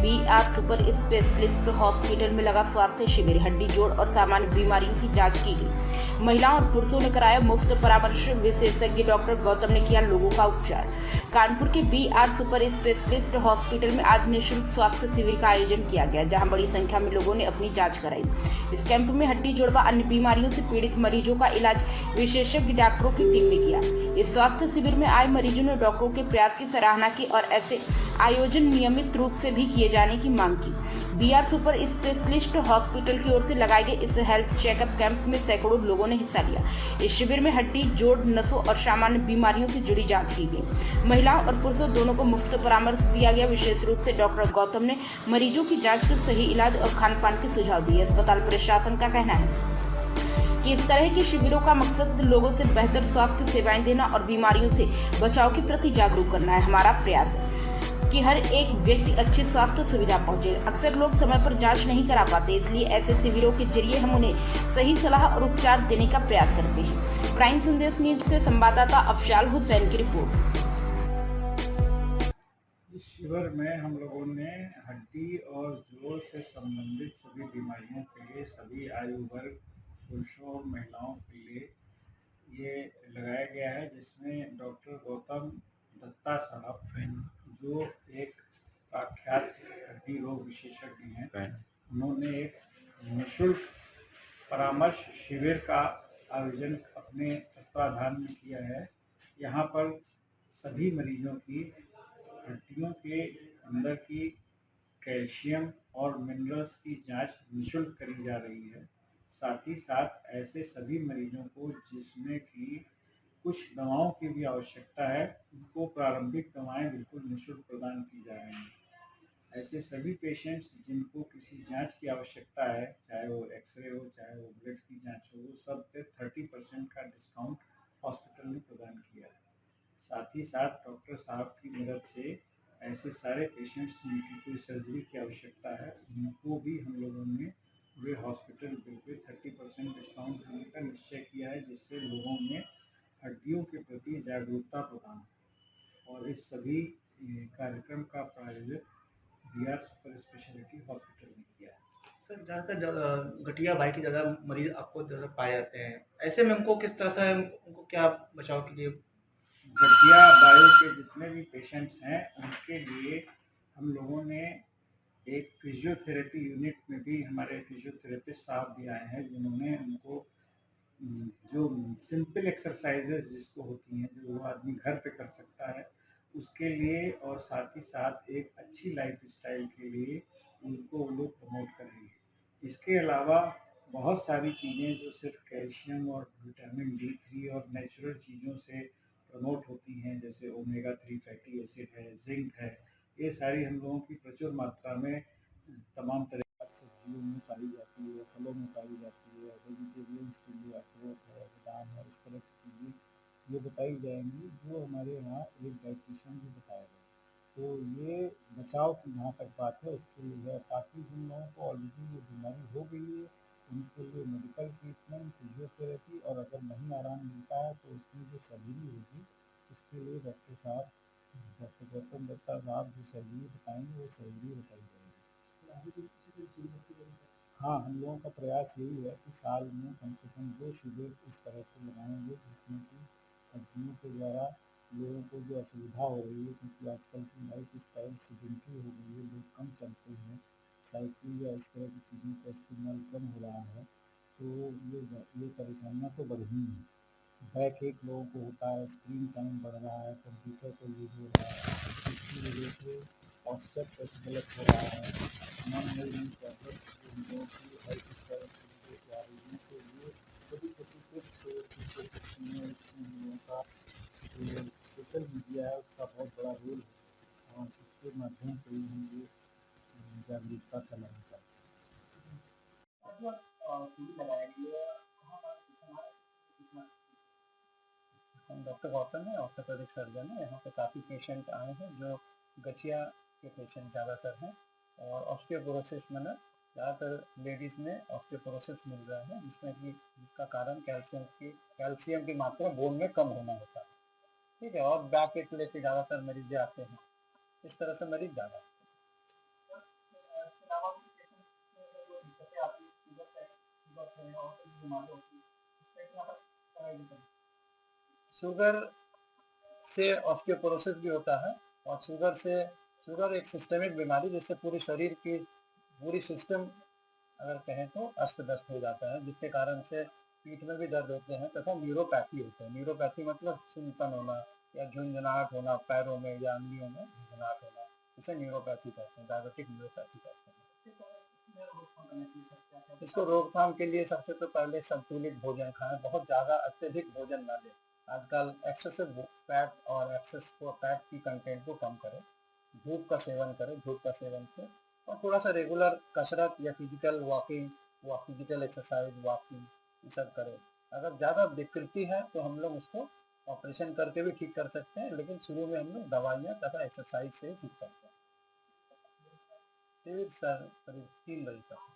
BR super specialist hospital में लगा स्वास्थ्य शिविर। हड्डी जोड़ और सामान्य बीमारियों की जांच की गई। महिलाओं और पुरुषों ने कराया मुफ्त परामर्श। विशेषज्ञ डॉक्टर गौतम ने किया लोगों का उपचार। कानपुर के BR सुपर स्पेशलिस्ट हॉस्पिटल में आज निःशुल्क स्वास्थ्य शिविर का आयोजन किया गया, जहां बड़ी संख्या में लोगों ने अपनी जांच कराई। इस कैंप में हड्डी जोड़ व अन्य बीमारियों से पीड़ित मरीजों का इलाज विशेषज्ञ डॉक्टरों की टीम ने किया। इस स्वास्थ्य शिविर में आए मरीजों ने डॉक्टरों के प्रयास की सराहना की और ऐसे आयोजन नियमित रूप से भी किए जाने की मांग की। BR सुपर स्पेशलिस्ट हॉस्पिटल की ओर से लगाए गए इस हेल्थ चेकअप कैंप में सैकड़ों लोगों ने हिस्सा लिया। इस शिविर में हड्डी जोड़, नसों और सामान्य बीमारियों से जुड़ी जांच की गई। महिलाओं और पुरुषों दोनों को मुफ्त परामर्श दिया गया। विशेष रूप से डॉक्टर गौतम ने मरीजों की जांच कर सही इलाज और खान पान के सुझाव दिए। अस्पताल प्रशासन का कहना है कि इस तरह के शिविरों का मकसद लोगों से बेहतर स्वास्थ्य सेवाएं देना और बीमारियों से बचाव के प्रति जागरूक करना है। हमारा प्रयास है कि हर एक व्यक्ति अच्छी स्वास्थ्य सुविधा पहुंचे। अक्सर लोग समय पर जांच नहीं करा पाते, इसलिए ऐसे शिविरों के जरिए हम उन्हें सही सलाह और उपचार देने का प्रयास करते हैं। प्राइम संदेश न्यूज से संवाददाता अफजाल हुसैन की रिपोर्ट। इस शिविर में हम लोगों ने हड्डी और जोड़ से संबंधित सभी बीमारियों के लिए सभी आयु वर्ग, पुरुषों और महिलाओं के लिए ये लगाया गया है, जिसमें डॉक्टर गौतम दत्ता साहब, जो एक प्रख्यात हड्डी रोग विशेषज्ञ हैं, उन्होंने एक निःशुल्क परामर्श शिविर का आयोजन अपने तत्वाधान में किया है। यहाँ पर सभी मरीजों की हड्डियों के अंदर की कैल्शियम और मिनरल्स की जांच निःशुल्क करी जा रही है। साथ ही साथ ऐसे सभी मरीजों को जिसमें कि कुछ दवाओं की भी आवश्यकता है, उनको प्रारंभिक दवाएं बिल्कुल निःशुल्क प्रदान की जा रही हैं। ऐसे सभी पेशेंट्स जिनको किसी जांच की आवश्यकता है, चाहे वो एक्सरे हो, चाहे वो ब्लड की जांच हो, वो सब पे 30% का डिस्काउंट हॉस्पिटल ने प्रदान किया है। साथ ही साथ डॉक्टर साहब की मदद से ऐसे सारे पेशेंट्स जिनकी कोई सर्जरी की आवश्यकता है, उनको भी हम लोगों ने पूरे हॉस्पिटल बिल पे 30% डिस्काउंट देने का निश्चय किया है, जिससे लोगों में हड्डियों के प्रति जागरूकता प्रदान हो। और इस सभी कार्यक्रम का प्रायोजन BR सुपर स्पेशलिटी हॉस्पिटल ने किया है। सर, ज़्यादातर गठिया भाई के ज़्यादा मरीज आपको ज़्यादा पाए जाते हैं, ऐसे में उनको किस तरह से उनको क्या बचाव के लिए? गठिया वायु के जितने भी पेशेंट्स हैं, उनके लिए हम लोगों ने एक फिजियोथेरेपी यूनिट में भी हमारे फिजियोथेरेपिस्ट साहब भी आए हैं, जिन्होंने उनको जो सिंपल एक्सरसाइजेज जिसको होती हैं, जो वो आदमी घर पे कर सकता है, उसके लिए और साथ ही साथ एक अच्छी लाइफस्टाइल के लिए उनको वो लोग प्रमोट कर रही है। इसके अलावा बहुत सारी चीज़ें जो सिर्फ कैल्शियम और विटामिन D3 और नेचुरल चीज़ों से प्रमोट होती हैं, जैसे ओमेगा 3 फैटी एसिड है, जिंक है, ये सारी हम लोगों की प्रचुर मात्रा में तमाम तरह की सब्जियों में पाई जाती है, फलों में पाई जाती है। वेजिटेरियंस के लिए अखरोट है, बादाम है, इस तरह की चीज़ें ये बताई जाएंगी, जो हमारे यहाँ एक डाइटिशियन भी बताएगा। तो ये बचाव की जहाँ तक बात है, उसके लिए है। ताकि जिन लोगों को ऑलरेडी ये बीमारी हो गई है, उनके लिए मेडिकल ट्रीटमेंट, फिजियोथेरेपी, और अगर नहीं आराम मिलता है तो उसमें जो सर्जरी होगी, उसके लिए डॉक्टर गौतम दत्ता साहब जो सर्जरी बताएंगे, वो सर्जरी बताई जाएगी। हाँ, हम लोगों का प्रयास यही है कि साल में कम से कम 2 शिविर इस तरह के लगाएंगे, जिसमें कि हड्डियों के द्वारा लोगों को जो असुविधा हो रही है, क्योंकि आजकल की लाइफ स्टाइल सेडेंटरी हो गई है, लोग कम चलते हैं, साइकिल या इस तरह की चीज़ों का इस्तेमाल कम हो रहा है, तो ये परेशानियाँ तो बढ़ ही हैं। बैक एक लोगों को होता है, स्क्रीन टाइम बढ़ रहा है, कंप्यूटर का यूज हो रहा है, इसकी वजह से पॉस्चर टेस्ट गलत हो रहा है, नई प्रॉब्लम उन लोगों की हेल्थ स्टाइल की वजह से आ रही है। तो ये छोटी-छोटी टिप्स ठीक हो सकती हैं। इसमें हम लोगों का जो सोशल मीडिया है, उसका बहुत बड़ा रोल है, और इसके माध्यम से ही हम ये जागरूकता फैलाना चाहते हैं। हम डॉक्टर गौतम है, ऑर्थोपेडिक सर्जन है। यहाँ पे काफ़ी पेशेंट आए हैं जो गठिया के पेशेंट ज़्यादातर हैं, और ऑस्टियोपोरोसिस में ना ज़्यादातर लेडीज़ में ऑस्टियोपोरोसिस मिल रहा है, जिसका कारण कैल्शियम की मात्रा बोन में कम होना होता है। ठीक है, और बैक एक लेके ज़्यादातर मरीज आते हैं, इस तरह से मरीज ज़्यादा होते हैं और कुछ बीमारी होती है, उसमें क्या कराई जाती है? शुगर से ऑस्टियोपोरोसिस भी होता है और शुगर एक सिस्टमिक बीमारी जिससे पूरे शरीर की पूरी सिस्टम अगर कहें तो अस्त व्यस्त हो जाता है, जिसके कारण से पीठ में भी दर्द होते हैं तथा न्यूरोपैथी होते हैं। न्यूरोपैथी मतलब सुनपन होना या झुंझुनाहट होना पैरों में या अंगुलियों में झुंझुनाहट होना, इसे न्यूरोपैथी कहते हैं, डायबिटिक न्यूरोपैथी कहते हैं। इसको रोकथाम के लिए सबसे तो पहले संतुलित भोजन खाएं, बहुत ज़्यादा अत्यधिक भोजन ना लें। आजकल एक्सेसिव फैट और फैट की कंटेंट को कम करें, धूप का सेवन करें, धूप का सेवन से और थोड़ा सा रेगुलर कसरत या फिजिकल वॉकिंग व फिजिकल एक्सरसाइज वॉकिंग ये सब करें। अगर ज़्यादा विकृति है तो हम लोग उसको ऑपरेशन करके भी ठीक कर सकते हैं, लेकिन शुरू में हम लोग दवाइयाँ तथा एक्सरसाइज से ही ठीक करते हैं। फिर सर करीब 3 बजे तक।